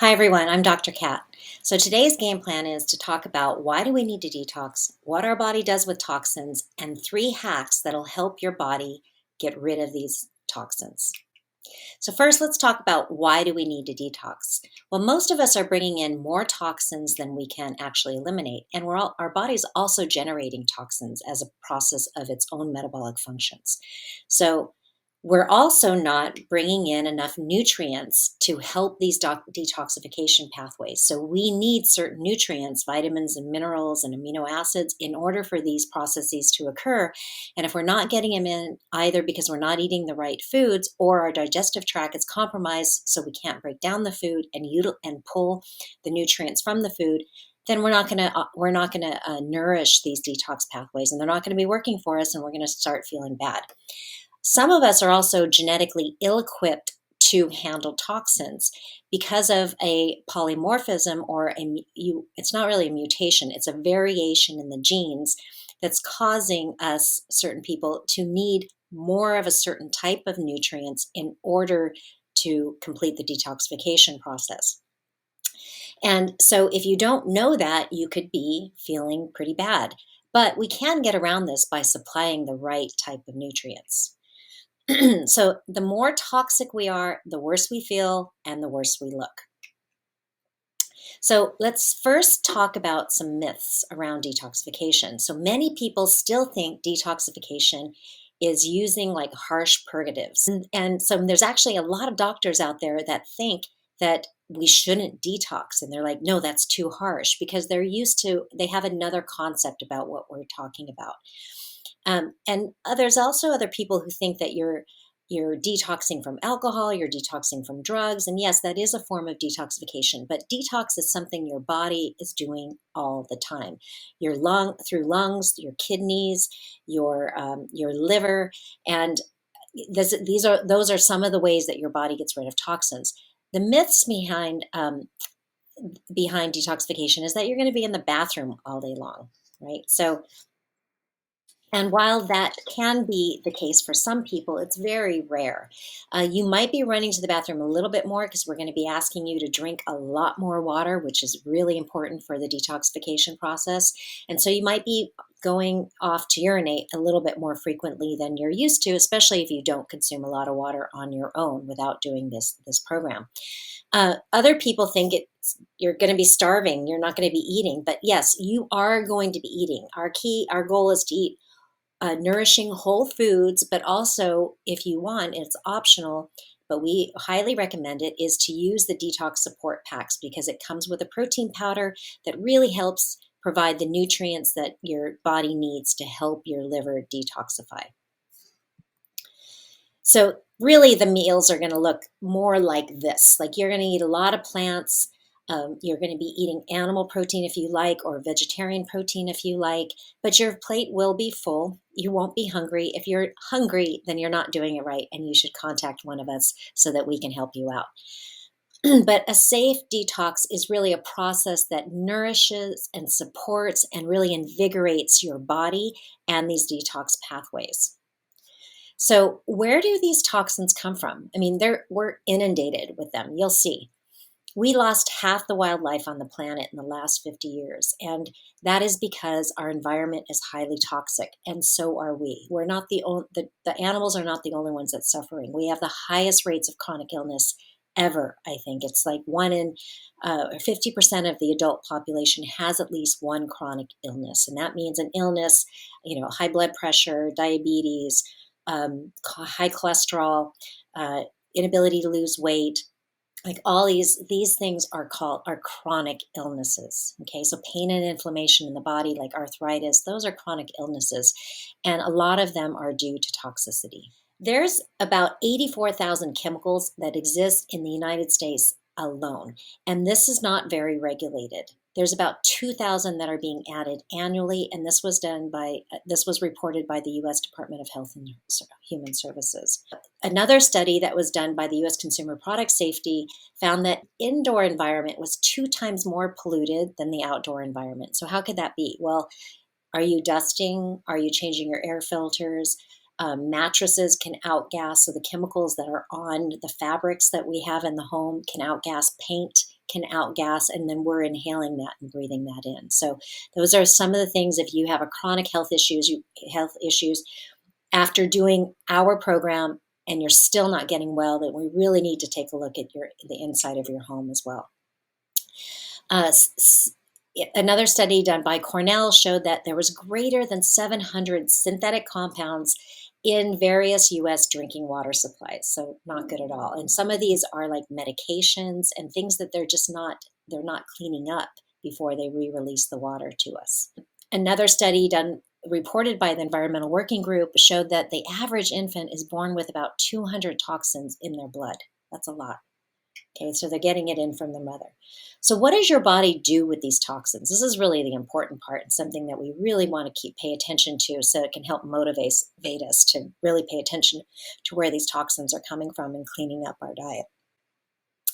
Hi everyone, I'm Dr. Kat. So today's game plan is to talk about why do we need to detox, what our body does with toxins, and 3 hacks that'll help your body get rid of these toxins. So first, let's talk about why do we need to detox? Well, most of us are bringing in more toxins than we can actually eliminate, and our body's also generating toxins as a process of its own metabolic functions. So we're also not bringing in enough nutrients to help these detoxification pathways. So we need certain nutrients, vitamins and minerals and amino acids in order for these processes to occur. And if we're not getting them in either because we're not eating the right foods or our digestive tract is compromised so we can't break down the food and pull the nutrients from the food, then we're not going to nourish these detox pathways, and they're not going to be working for us, and we're going to start feeling bad. Some of us are also genetically ill-equipped to handle toxins because of a polymorphism it's not really a mutation, it's a variation in the genes that's causing us, certain people, to need more of a certain type of nutrients in order to complete the detoxification process. And so if you don't know that, you could be feeling pretty bad. But we can get around this by supplying the right type of nutrients. So the more toxic we are, the worse we feel and the worse we look. So let's first talk about some myths around detoxification. So many people still think detoxification is using like harsh purgatives. And so there's actually a lot of doctors out there that think that we shouldn't detox. And they're like, no, that's too harsh, because they have another concept about what we're talking about. And there's also other people who think that you're detoxing from alcohol, you're detoxing from drugs. And yes, that is a form of detoxification, but detox is something your body is doing all the time. Through lungs, your kidneys, your liver, and those are some of the ways that your body gets rid of toxins. The myths behind detoxification is that you're going to be in the bathroom all day long, right? And while that can be the case for some people, it's very rare. You might be running to the bathroom a little bit more because we're going to be asking you to drink a lot more water, which is really important for the detoxification process. And so you might be going off to urinate a little bit more frequently than you're used to, especially if you don't consume a lot of water on your own without doing this program. Other people think you're going to be starving, you're not going to be eating, but yes, you are going to be eating. Our goal is to eat nourishing whole foods, but also, if you want, it's optional, but we highly recommend it, is to use the detox support packs, because it comes with a protein powder that really helps provide the nutrients that your body needs to help your liver detoxify. So really the meals are going to look more like this. Like, you're going to eat a lot of plants. You're going to be eating animal protein if you like, or vegetarian protein if you like, but your plate will be full. You won't be hungry. If you're hungry, then you're not doing it right, and you should contact one of us so that we can help you out. But a safe detox is really a process that nourishes and supports and really invigorates your body and these detox pathways. So where do these toxins come from? I mean, we're inundated with them. You'll see. We lost half the wildlife on the planet in the last 50 years, and that is because our environment is highly toxic, and so are we. We're not the animals are not the only ones that's suffering. We have the highest rates of chronic illness ever. I think it's like 50% of the adult population has at least one chronic illness, and that means an illness, high blood pressure, diabetes, high cholesterol, inability to lose weight. Like, all these things are chronic illnesses. Okay, so pain and inflammation in the body, like arthritis, those are chronic illnesses, and a lot of them are due to toxicity. There's about 84,000 chemicals that exist in the United States alone, and this is not very regulated. There's about 2,000 that are being added annually, and this was reported by the U.S. Department of Health and Human Services. Another study that was done by the U.S. Consumer Product Safety found that indoor environment was 2 times more polluted than the outdoor environment. So how could that be? Well, are you dusting? Are you changing your air filters? Mattresses can outgas, so the chemicals that are on the fabrics that we have in the home can outgas. Paint can outgas, and then we're inhaling that and breathing that in. So those are some of the things. If you have a chronic health issues, after doing our program and you're still not getting well, then we really need to take a look at the inside of your home as well. Another study done by Cornell showed that there was greater than 700 synthetic compounds in various U.S. drinking water supplies. So not good at all. And some of these are like medications and things that they're not cleaning up before they re-release the water to us. Another study reported by the Environmental Working Group showed that the average infant is born with about 200 toxins in their blood. That's a lot. Okay, so they're getting it in from the mother. So what does your body do with these toxins? This is really the important part and something that we really want to pay attention to, so it can help motivate us to really pay attention to where these toxins are coming from and cleaning up our diet.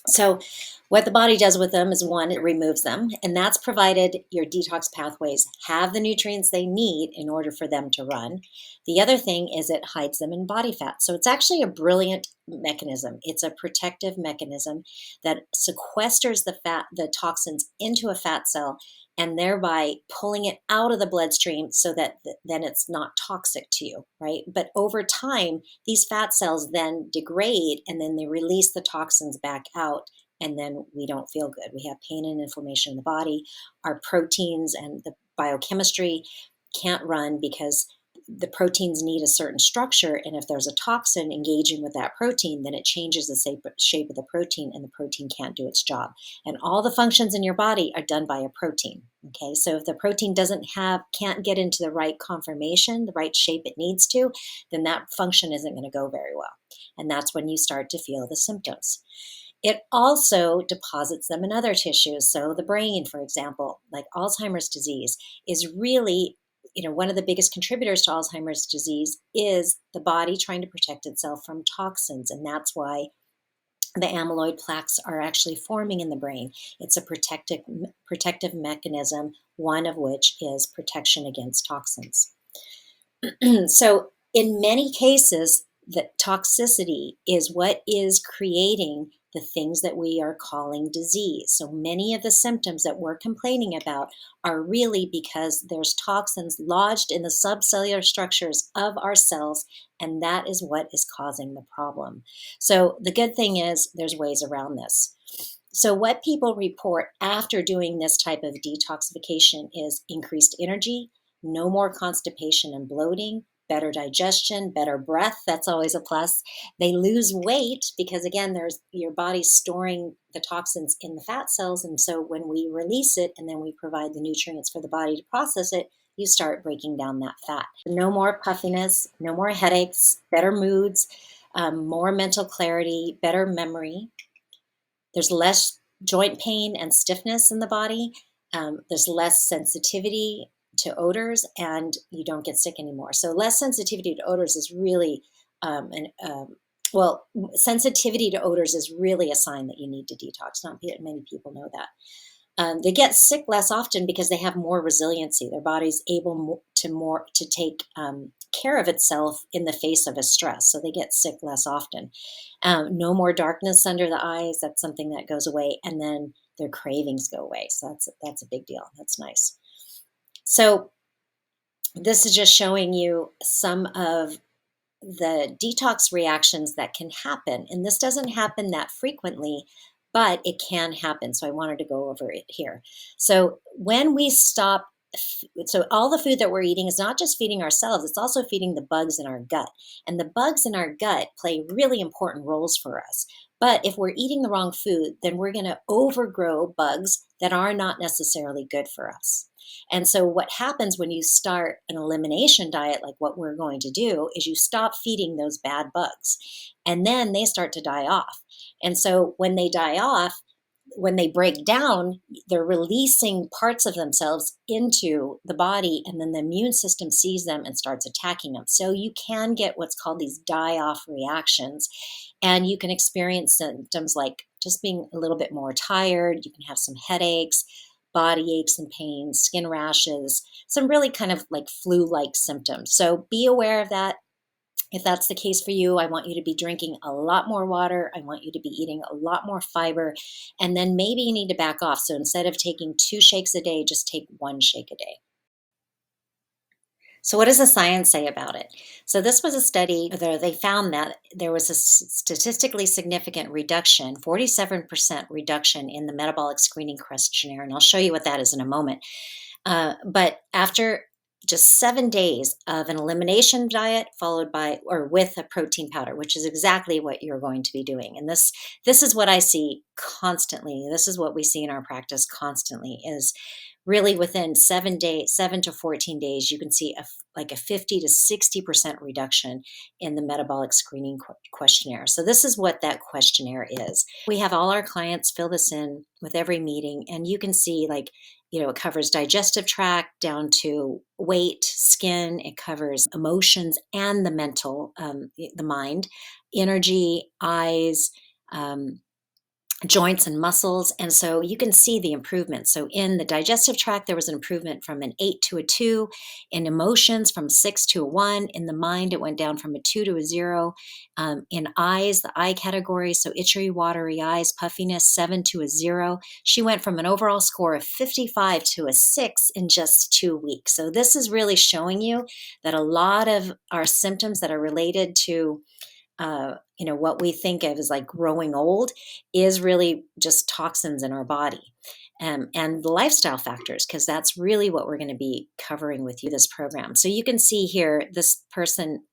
So what the body does with them is, one, it removes them, and that's provided your detox pathways have the nutrients they need in order for them to run. The other thing is it hides them in body fat. So it's actually a brilliant mechanism. It's a protective mechanism that sequesters the toxins into a fat cell, and thereby pulling it out of the bloodstream so that then it's not toxic to you, right? But over time, these fat cells then degrade, and then they release the toxins back out, and then we don't feel good. We have pain and inflammation in the body. Our proteins and the biochemistry can't run because the proteins need a certain structure, and if there's a toxin engaging with that protein, then it changes the shape of the protein, and the protein can't do its job. And all the functions in your body are done by a protein. Okay, so if the protein can't get into the right conformation, the right shape it needs to, then that function isn't going to go very well. And that's when you start to feel the symptoms. It also deposits them in other tissues. So the brain, for example, like Alzheimer's disease, is really, one of the biggest contributors to Alzheimer's disease is the body trying to protect itself from toxins. And that's why the amyloid plaques are actually forming in the brain. It's a protective mechanism, one of which is protection against toxins. So in many cases, the toxicity is what is creating the things that we are calling disease. So many of the symptoms that we're complaining about are really because there's toxins lodged in the subcellular structures of our cells, and that is what is causing the problem. So the good thing is there's ways around this. So what people report after doing this type of detoxification is increased energy, no more constipation and bloating, better digestion, better breath. That's always a plus. They lose weight because, again, your body's storing the toxins in the fat cells. And so when we release it and then we provide the nutrients for the body to process it, you start breaking down that fat. No more puffiness, no more headaches, better moods, more mental clarity, better memory. There's less joint pain and stiffness in the body. There's less sensitivity to odors, and you don't get sick anymore. So less sensitivity to odors is really, sensitivity to odors is really a sign that you need to detox. Not many people know that. They get sick less often because they have more resiliency. Their body's able to take care of itself in the face of a stress. So they get sick less often. No more darkness under the eyes. That's something that goes away. And then their cravings go away. So that's a big deal. That's nice. So this is just showing you some of the detox reactions that can happen. And this doesn't happen that frequently, but it can happen. So I wanted to go over it here. So when we stop, so all the food that we're eating is not just feeding ourselves, it's also feeding the bugs in our gut. And the bugs in our gut play really important roles for us. But if we're eating the wrong food, then we're going to overgrow bugs that are not necessarily good for us. And so what happens when you start an elimination diet, like what we're going to do, is you stop feeding those bad bugs, and then they start to die off. And so when they die off, when they break down, they're releasing parts of themselves into the body, and then the immune system sees them and starts attacking them. So you can get what's called these die-off reactions, and you can experience symptoms like just being a little bit more tired. You can have some headaches, body aches and pains, skin rashes, some really kind of like flu-like symptoms. So be aware of that. If that's the case for you, I want you to be drinking a lot more water. I want you to be eating a lot more fiber. And then maybe you need to back off. So instead of taking 2 shakes a day, just take 1 shake a day. So, what does the science say about it? So, this was a study where they found that there was a statistically significant reduction, 47% reduction in the metabolic screening questionnaire. And I'll show you what that is in a moment. But after just 7 days of an elimination diet followed by or with a protein powder, which is exactly what you're going to be doing. And this is what I see constantly. This is what we see in our practice constantly is really within 7 days, 7 to 14 days, you can see like a 50 to 60% reduction in the metabolic screening questionnaire. So this is what that questionnaire is. We have all our clients fill this in with every meeting, and you can see like, it covers digestive tract down to weight, skin. It covers emotions and the mental, the mind, energy, eyes, joints and muscles. And so you can see the improvement. So in the digestive tract, there was an improvement from an 8 to a 2. In emotions, from 6 to a 1. In the mind, it went down from a 2 to a 0. In eyes, the eye category, so itchy, watery eyes, puffiness, 7 to a 0. She went from an overall score of 55 to a 6 in just 2 weeks. So this is really showing you that a lot of our symptoms that are related to what we think of as like growing old is really just toxins in our body, and the lifestyle factors, because that's really what we're going to be covering with you this program. So you can see here, this person,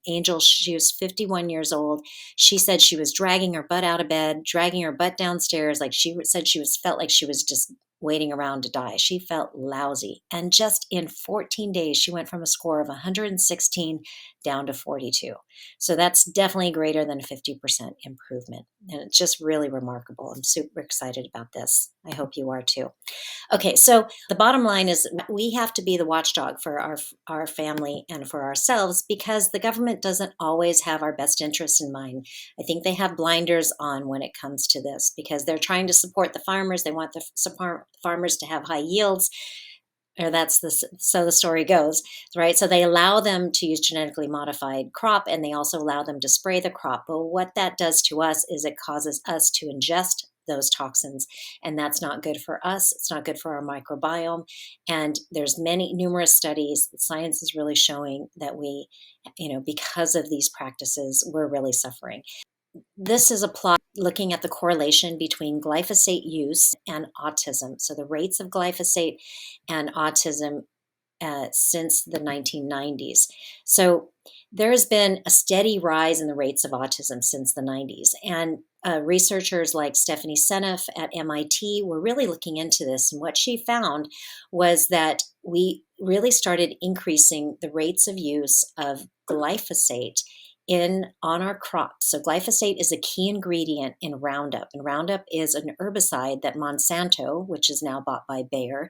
Angel, she was 51 years old. She said she was dragging her butt out of bed, dragging her butt downstairs. Like she said, felt like she was just waiting around to die. She felt lousy. And just in 14 days, she went from a score of 116 down to 42. So that's definitely greater than a 50% improvement. And it's just really remarkable. I'm super excited about this. I hope you are too. Okay, so the bottom line is we have to be the watchdog for our family and for ourselves, because the government doesn't always have our best interests in mind. I think they have blinders on when it comes to this, because they're trying to support the farmers. They want the farmers to have high yields, or so the story goes, right? So they allow them to use genetically modified crop, and they also allow them to spray the crop. But what that does to us is it causes us to ingest those toxins, and that's not good for us. It's not good for our microbiome. And there's numerous studies. Science is really showing that we, because of these practices, we're really suffering. This is a plot looking at the correlation between glyphosate use and autism. So the rates of glyphosate and autism since the 1990s. So there has been a steady rise in the rates of autism since the 90s. And researchers like Stephanie Seneff at MIT were really looking into this. And what she found was that we really started increasing the rates of use of glyphosate on our crops. So glyphosate is a key ingredient in Roundup, and Roundup is an herbicide that Monsanto, which is now bought by Bayer,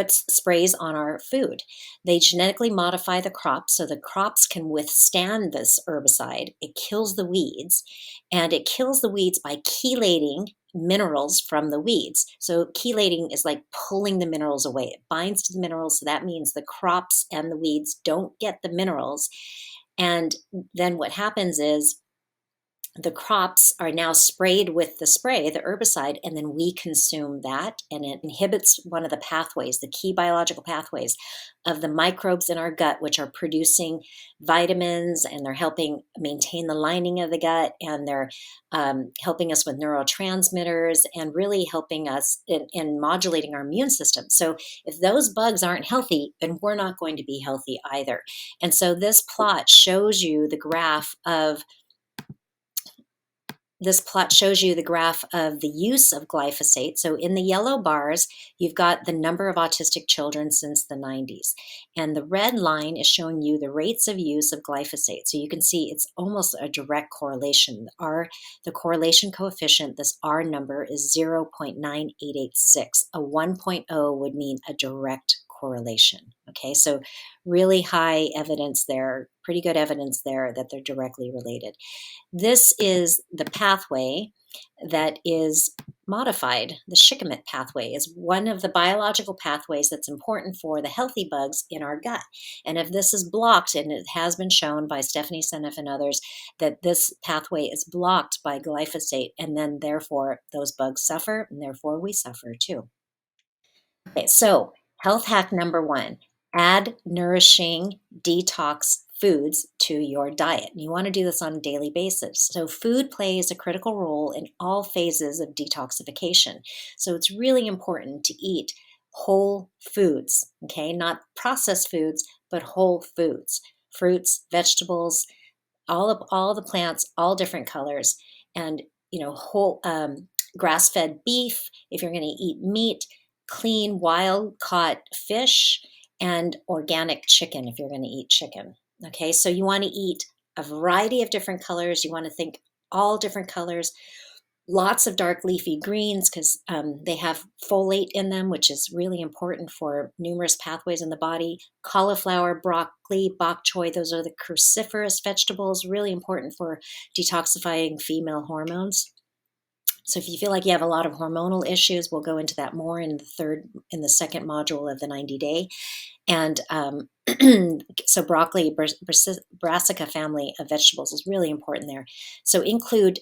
sprays on our food. They genetically modify the crops so the crops can withstand this herbicide. It kills the weeds, and it kills the weeds by chelating minerals from the weeds. So chelating is like pulling the minerals away. It binds to the minerals, so that means the crops and the weeds don't get the minerals. And then what happens is the crops are now sprayed with the herbicide, and then we consume that, and it inhibits one of the pathways, the key biological pathways of the microbes in our gut, which are producing vitamins, and they're helping maintain the lining of the gut, and they're helping us with neurotransmitters, and really helping us in modulating our immune system. So if those bugs aren't healthy, then we're not going to be healthy either. And so this plot shows you the graph of the use of glyphosate. So in the yellow bars, you've got the number of autistic children since the 90s. And the red line is showing you the rates of use of glyphosate. So you can see it's almost a direct correlation. The correlation coefficient, this R number, is 0.9886. A 1.0 would mean a direct correlation. Okay, so really high evidence there, pretty good evidence there that they're directly related. This is the pathway that is modified. The shikimate pathway is one of the biological pathways that's important for the healthy bugs in our gut. And if this is blocked, and it has been shown by Stephanie Seneff and others that this pathway is blocked by glyphosate, and then therefore those bugs suffer, and therefore we suffer too. Okay, so health hack number one, add nourishing detox foods to your diet. And you want to do this on a daily basis. So food plays a critical role in all phases of detoxification. So it's really important to eat whole foods, okay? Not processed foods, but whole foods. Fruits, vegetables, all the plants, all different colors, and whole grass-fed beef. If you're going to eat meat, clean wild caught fish, and organic chicken if you're going to eat chicken. Okay, so you want to eat a variety of different colors. You want to think all different colors. Lots of dark leafy greens because they have folate in them, which is really important for numerous pathways in the body. Cauliflower, broccoli, bok choy, those are the cruciferous vegetables, really important for detoxifying female hormones. So if you feel like you have a lot of hormonal issues, we'll go into that more in the second module of the 90-day. And so broccoli, brassica family of vegetables is really important there. So include,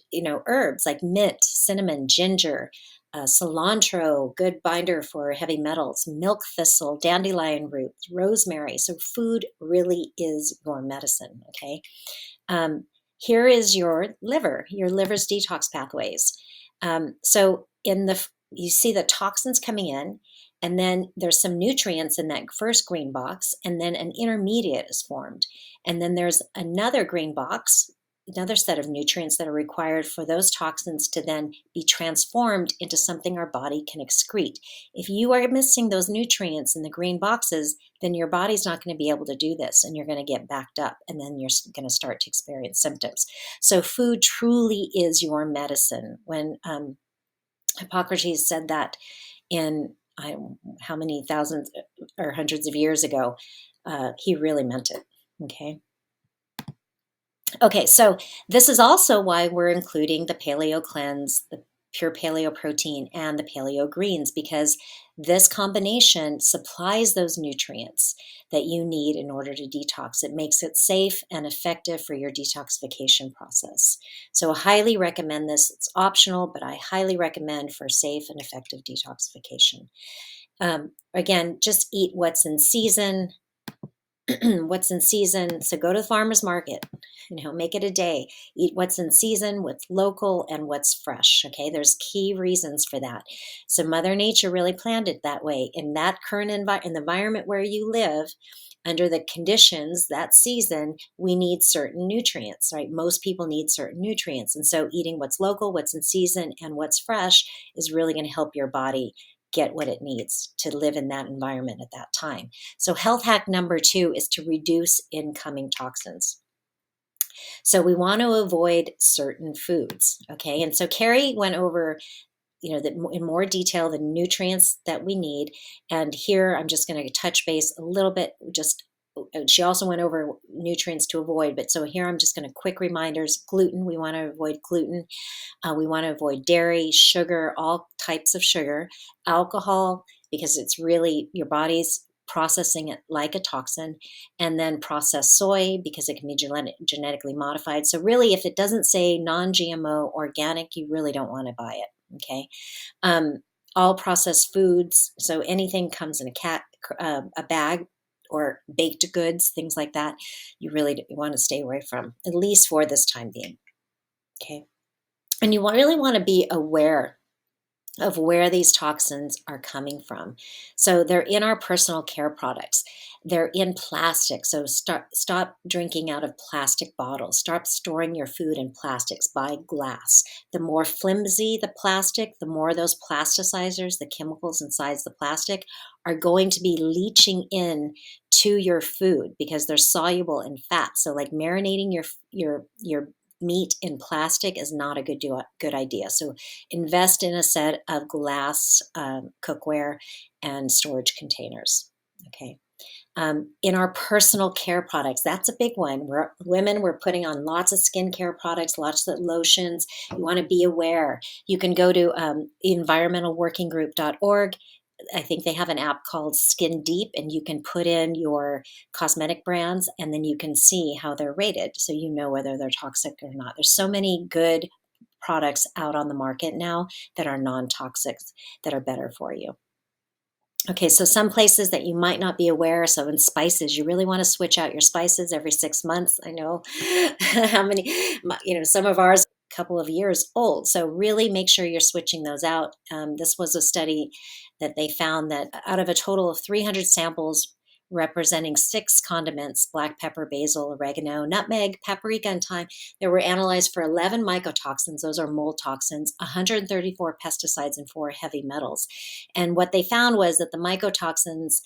herbs like mint, cinnamon, ginger, cilantro, good binder for heavy metals, milk thistle, dandelion root, rosemary. So food really is your medicine, okay? Here is your liver's detox pathways. So you see the toxins coming in, and then there's some nutrients in that first green box, and then an intermediate is formed. And then there's another green box, another set of nutrients that are required for those toxins to then be transformed into something our body can excrete. If you are missing those nutrients in the green boxes, then your body's not going to be able to do this, and you're going to get backed up, and then you're going to start to experience symptoms. So food truly is your medicine. When Hippocrates said that in how many thousands or hundreds of years ago, he really meant it. Okay, so this is also why we're including the paleo cleanse, the pure paleo protein, and the paleo greens, because this combination supplies those nutrients that you need in order to detox. It makes it safe and effective for your detoxification process. So I highly recommend this. It's optional, but I highly recommend for safe and effective detoxification. Again, just eat what's in season. What's in season. So go to the farmer's market, make it a day. Eat what's in season, what's local, and what's fresh. Okay, there's key reasons for that. So Mother Nature really planned it that way. In that current in the environment where you live, under the conditions that season, we need certain nutrients, right? Most people need certain nutrients. And so eating what's local, what's in season, and what's fresh is really going to help your body get what it needs to live in that environment at that time. So health hack number 2 is to reduce incoming toxins. So we want to avoid certain foods, okay? And so Keri went over, in more detail, the nutrients that we need. And here I'm just going to touch base a little bit. She also went over nutrients to avoid, but so here I'm just going to quick reminders. Gluten, we want to avoid gluten. We want to avoid dairy, sugar, all types of sugar, alcohol, because it's really your body's processing it like a toxin, and then processed soy because it can be genetically modified. So really, if it doesn't say non-GMO organic, you really don't want to buy it, okay? All processed foods, so anything comes in a bag, or baked goods, things like that, you really want to stay away from, at least for this time being, okay? And you really want to be aware of where these toxins are coming from. So they're in our personal care products. They're in plastic. So stop drinking out of plastic bottles. Stop storing your food in plastics. Buy glass. The more flimsy the plastic, the more those plasticizers, the chemicals inside the plastic, are going to be leaching in to your food because they're soluble in fat. So like marinating your meat in plastic is not a good idea. So invest in a set of glass cookware and storage containers. Okay. In our personal care products, that's a big one. We're putting on lots of skincare products, lots of lotions. You want to be aware. You can go to environmentalworkinggroup.org. I think they have an app called Skin Deep, and you can put in your cosmetic brands and then you can see how they're rated so you know whether they're toxic or not. There's so many good products out on the market now that are non-toxic, that are better for you. Okay, so some places that you might not be aware. So in spices, you really want to switch out your spices every 6 months. I know how many, some of ours a couple of years old. So really make sure you're switching those out. This was a study that they found that out of a total of 300 samples representing 6 condiments, black pepper, basil, oregano, nutmeg, paprika, and thyme, they were analyzed for 11 mycotoxins. Those are mold toxins, 134 pesticides, and 4 heavy metals. And what they found was that the mycotoxins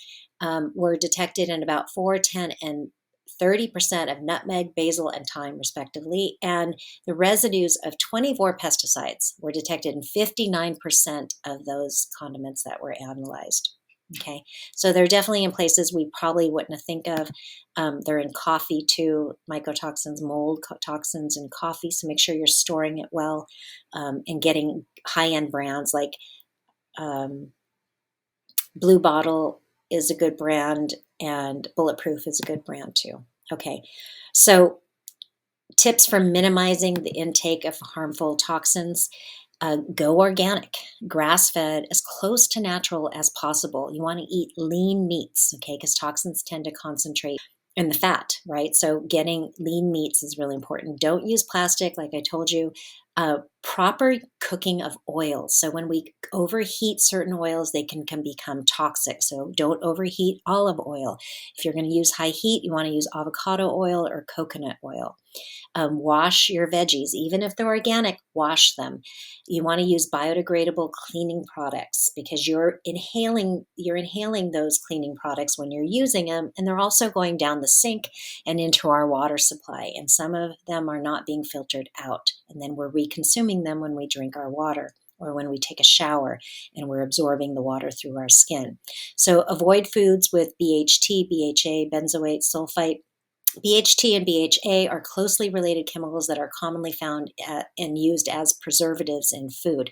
were detected in about 4, 10, and 30% of nutmeg, basil, and thyme, respectively. And the residues of 24 pesticides were detected in 59% of those condiments that were analyzed. Okay, so they're definitely in places we probably wouldn't think of. They're in coffee too, mycotoxins, mold toxins in coffee. So make sure you're storing it well and getting high-end brands like Blue Bottle is a good brand, and Bulletproof is a good brand too. Okay, so tips for minimizing the intake of harmful toxins. Go organic, grass-fed, as close to natural as possible. You want to eat lean meats, okay, because toxins tend to concentrate in the fat, right? So getting lean meats is really important. Don't use plastic, like I told you. Proper cooking of oils. So when we overheat certain oils, they can become toxic. So don't overheat olive oil. If you're going to use high heat, you want to use avocado oil or coconut oil. Wash your veggies, even if they're organic, wash them. You want to use biodegradable cleaning products because you're inhaling those cleaning products when you're using them, and they're also going down the sink and into our water supply. And some of them are not being filtered out, and then we're reconsuming them when we drink our water or when we take a shower and we're absorbing the water through our skin. So avoid foods with BHT, BHA, benzoate, sulfite. BHT and BHA are closely related chemicals that are commonly found and used as preservatives in food.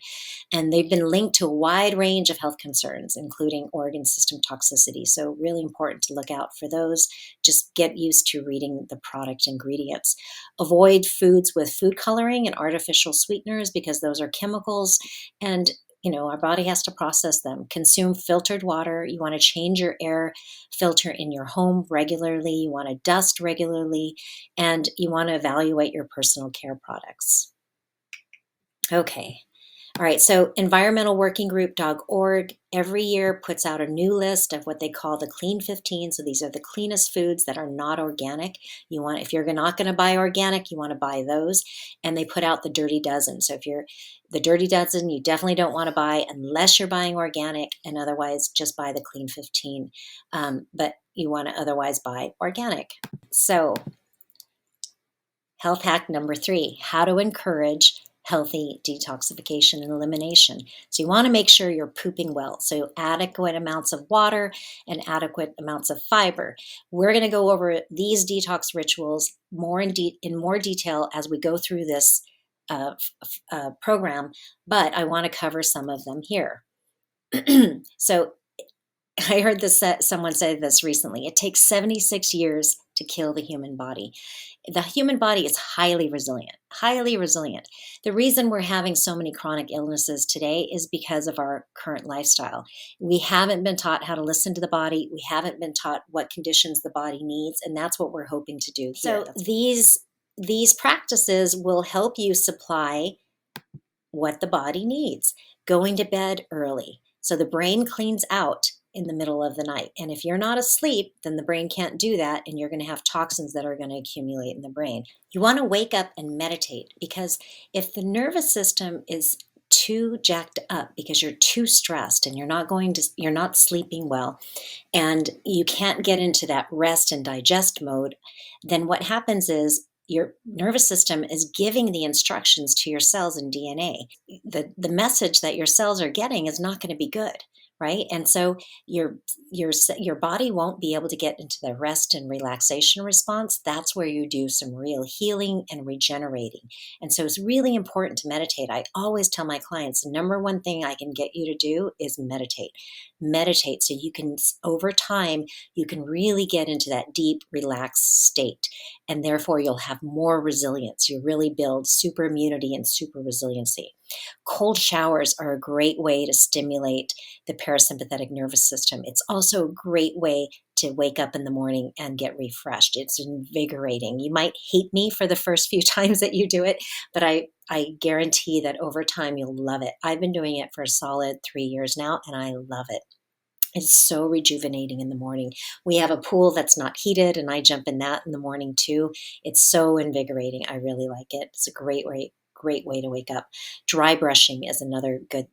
And they've been linked to a wide range of health concerns, including organ system toxicity. So really important to look out for those. Just get used to reading the product ingredients. Avoid foods with food coloring and artificial sweeteners because those are chemicals, and our body has to process them. Consume filtered water. You want to change your air filter in your home regularly. You want to dust regularly, and you want to evaluate your personal care products. Okay. All right, so environmentalworkinggroup.org every year puts out a new list of what they call the Clean 15. So these are the cleanest foods that are not organic. If you're not going to buy organic, you want to buy those. And they put out the Dirty Dozen. So if you're the Dirty Dozen, you definitely don't want to buy unless you're buying organic, and otherwise just buy the Clean 15. But you want to otherwise buy organic. So health hack number 3, how to encourage healthy detoxification and elimination. So you want to make sure you're pooping well. So adequate amounts of water and adequate amounts of fiber. We're going to go over these detox rituals in more detail as we go through this program, but I want to cover some of them here. So I heard someone say this recently. It takes 76 years to kill the human body. The human body is highly resilient, highly resilient. The reason we're having so many chronic illnesses today is because of our current lifestyle. We haven't been taught how to listen to the body. We haven't been taught what conditions the body needs, and that's what we're hoping to do here. So these practices will help you supply what the body needs. Going to bed early, so the brain cleans out in the middle of the night. And if you're not asleep, then the brain can't do that, and you're going to have toxins that are going to accumulate in the brain. You want to wake up and meditate, because if the nervous system is too jacked up because you're too stressed and you're not sleeping well, and you can't get into that rest and digest mode, then what happens is your nervous system is giving the instructions to your cells and DNA. The message that your cells are getting is not going to be good, right? And so your your body won't be able to get into the rest and relaxation response. That's where you do some real healing and regenerating. And so it's really important to meditate. I always tell my clients, the number one thing I can get you to do is meditate. Meditate so you can, over time, you can really get into that deep, relaxed state. And therefore, you'll have more resilience. You really build super immunity and super resiliency. Cold showers are a great way to stimulate the parasympathetic nervous system. It's also a great way to wake up in the morning and get refreshed. It's invigorating. You might hate me for the first few times that you do it, but I guarantee that over time you'll love it. I've been doing it for a solid 3 years now, and I love it. It's so rejuvenating in the morning. We have a pool that's not heated, and I jump in that in the morning too. It's so invigorating. I really like it. It's a great way to wake up. Dry brushing is another good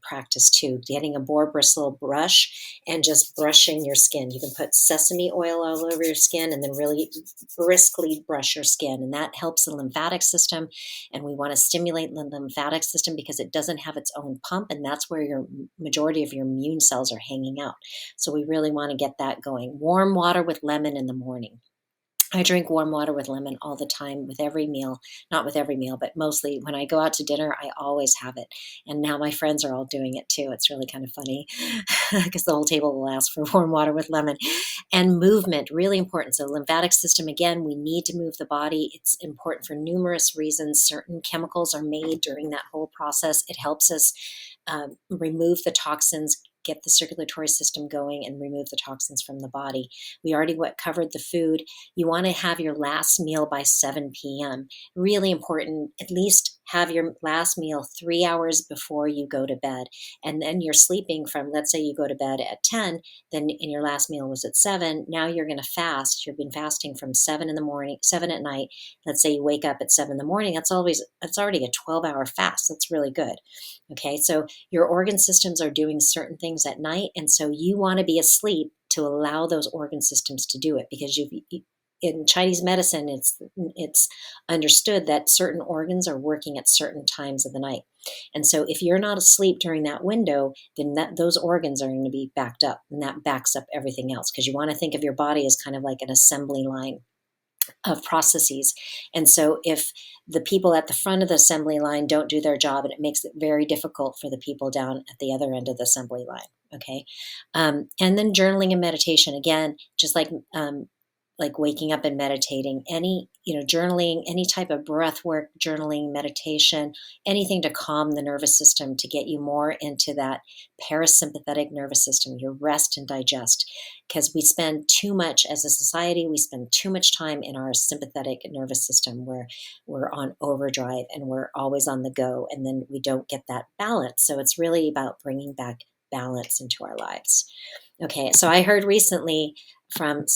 practice too. Getting a boar bristle brush and just brushing your skin. You can put sesame oil all over your skin and then really briskly brush your skin, and that helps the lymphatic system. And we want to stimulate the lymphatic system because it doesn't have its own pump, and that's where your majority of your immune cells are hanging out. So we really want to get that going. Warm water with lemon in the morning. I drink warm water with lemon all the time with every meal, not with every meal, but mostly when I go out to dinner, I always have it. And now my friends are all doing it too. It's really kind of funny because the whole table will ask for warm water with lemon. And movement, really important. So lymphatic system, again, we need to move the body. It's important for numerous reasons. Certain chemicals are made during that whole process. It helps us remove the toxins, get the circulatory system going, and remove the toxins from the body. We already covered the food. You want to have your last meal by 7 p.m. Really important. At least have your last meal 3 hours before you go to bed. And then you're sleeping from, let's say you go to bed at 10, then and your last meal was at 7. Now you're going to fast. You've been fasting from 7 in the morning, 7 at night. Let's say you wake up at 7 in the morning. That's already a 12-hour fast. That's really good. Okay, so your organ systems are doing certain things at night, and so you want to be asleep to allow those organ systems to do it, because in Chinese medicine, it's understood that certain organs are working at certain times of the night. And so if you're not asleep during that window, then those organs are going to be backed up, and that backs up everything else, because you want to think of your body as kind of like an assembly line of processes. And so if the people at the front of the assembly line don't do their job, and it makes it very difficult for the people down at the other end of the assembly line. Okay. And then journaling and meditation, again, just like waking up and meditating, journaling, any type of breath work, journaling, meditation, anything to calm the nervous system, to get you more into that parasympathetic nervous system, your rest and digest. Because we spend too much as a society, we spend too much time in our sympathetic nervous system, where we're on overdrive and we're always on the go, and then we don't get that balance. So it's really about bringing back balance into our lives. Okay, so I heard recently from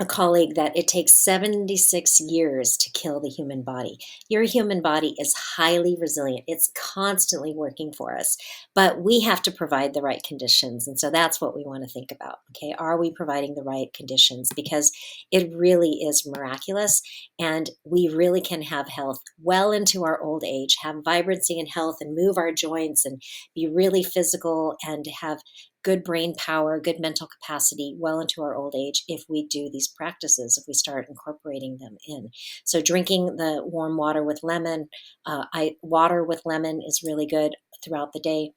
a colleague that it takes 76 years to kill the human body. Your human body is highly resilient. It's constantly working for us, but we have to provide the right conditions. And so that's what we want to think about. Okay, are we providing the right conditions? Because it really is miraculous, and we really can have health well into our old age, have vibrancy and health, and move our joints, and be really physical, and have good brain power, good mental capacity well into our old age if we do these practices, if we start incorporating them in. So drinking the warm water with lemon, water with lemon is really good throughout the day.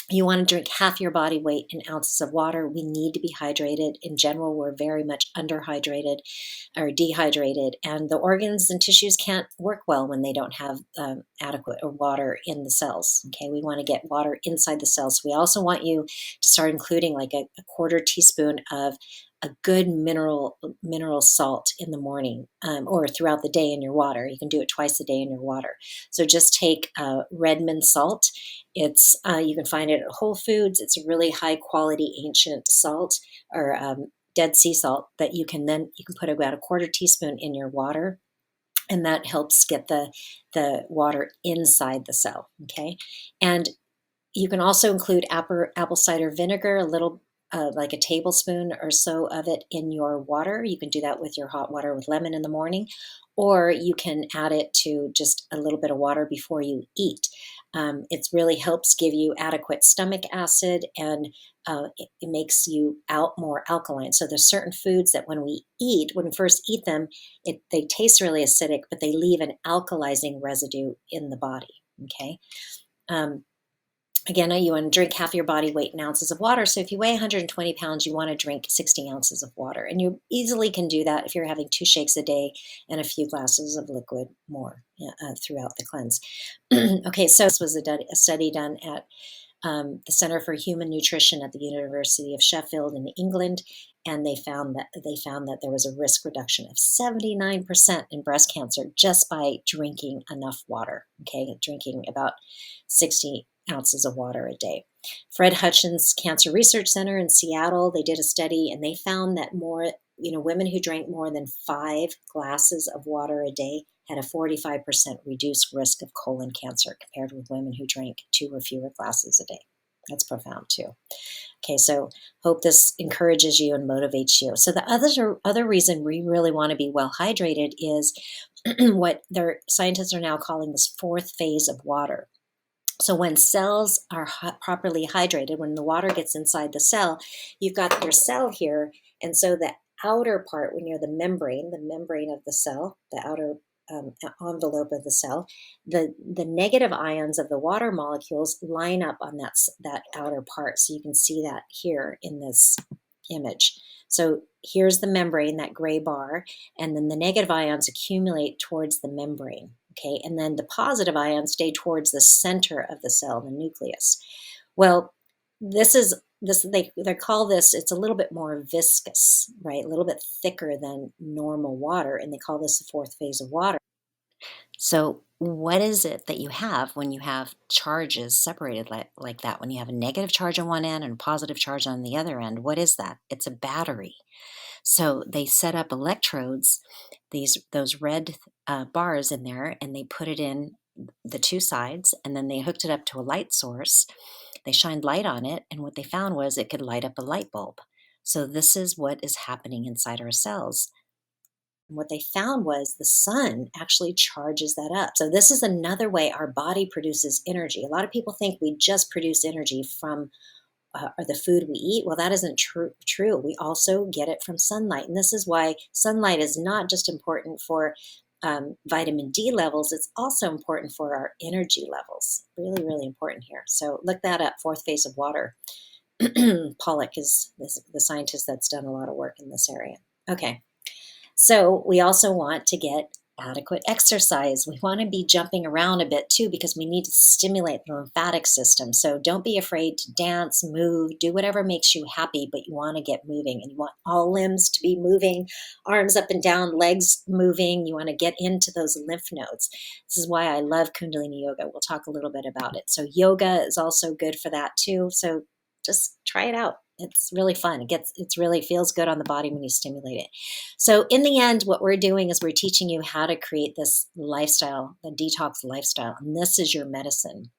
You want to drink half your body weight in ounces of water. We need to be hydrated. In general, we're very much underhydrated or dehydrated, and the organs and tissues can't work well when they don't have adequate water in the cells. Okay, we want to get water inside the cells. We also want you to start including like a quarter teaspoon of a good mineral salt in the morning, or throughout the day in your water. You can do it twice a day in your water. So just take Redmond salt. It's you can find it at Whole Foods. It's a really high quality ancient salt, or Dead Sea salt, that you can put about a quarter teaspoon in your water, and that helps get the water inside the cell. Okay, and you can also include apple cider vinegar, a little. Like a tablespoon or so of it in your water. You can do that with your hot water with lemon in the morning, or you can add it to just a little bit of water before you eat. It really helps give you adequate stomach acid, and it makes you out more alkaline. So there's certain foods that when we first eat them, they taste really acidic, but they leave an alkalizing residue in the body. Okay. Um, Again, you want to drink half your body weight in ounces of water. So if you weigh 120 pounds, you want to drink 60 ounces of water. And you easily can do that if you're having 2 shakes a day and a few glasses of liquid more throughout the cleanse. Okay, so this was a study done at the Center for Human Nutrition at the University of Sheffield in England, and they found that there was a risk reduction of 79% in breast cancer just by drinking enough water. Okay, drinking about 60 ounces of water a day. Fred Hutchins Cancer Research Center in Seattle, they did a study, and they found that women who drank more than 5 glasses of water a day had a 45% reduced risk of colon cancer compared with women who drank 2 or fewer glasses a day. That's profound too. Okay, so hope this encourages you and motivates you. So the other reason we really want to be well hydrated is what their scientists are now calling this 4th phase of water. So when cells are properly hydrated, when the water gets inside the cell, you've got your cell here, and so the outer part, when you're the membrane of the cell, the outer envelope of the cell, the negative ions of the water molecules line up on that outer part. So you can see that here in this image. So here's the membrane, that gray bar, and then the negative ions accumulate towards the membrane. Okay, and then the positive ions stay towards the center of the cell, the nucleus. Well, they call this, it's a little bit more viscous, right? A little bit thicker than normal water, and they call this the 4th phase of water. So what is it that you have when you have charges separated like that? When you have a negative charge on one end and a positive charge on the other end, what is that? It's a battery. So they set up electrodes, those red bars in there, and they put it in the 2 sides, and then they hooked it up to a light source. They shined light on it, and what they found was it could light up a light bulb. So this is what is happening inside our cells. And what they found was the sun actually charges that up. So this is another way our body produces energy. A lot of people think we just produce energy from or the food we eat. Well, that isn't true. We also get it from sunlight. And this is why sunlight is not just important for vitamin D levels, it's also important for our energy levels. Really, really important here. So look that up, 4th phase of water. Pollock is the scientist that's done a lot of work in this area. Okay. So we also want to get adequate exercise. We want to be jumping around a bit too, because we need to stimulate the lymphatic system. So don't be afraid to dance, move, do whatever makes you happy, but you want to get moving, and you want all limbs to be moving, arms up and down, legs moving. You want to get into those lymph nodes. This is why I love Kundalini yoga. We'll talk a little bit about it. So yoga is also good for that too. So just try it out. It's really fun. It really feels good on the body when you stimulate it. So in the end, what we're doing is we're teaching you how to create this lifestyle, the detox lifestyle, and this is your medicine.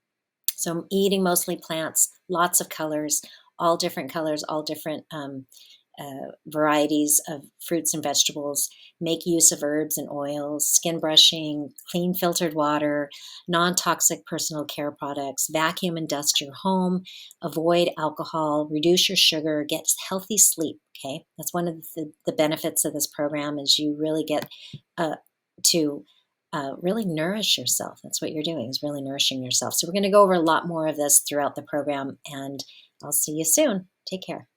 So I'm eating mostly plants, lots of colors, all different varieties of fruits and vegetables. Make use of herbs and oils, skin brushing, clean filtered water, non-toxic personal care products, vacuum and dust your home, avoid alcohol, reduce your sugar, get healthy sleep. Okay, that's one of the benefits of this program, is you really get to really nourish yourself. That's what you're doing, is really nourishing yourself. So we're going to go over a lot more of this throughout the program, and I'll see you soon. Take care.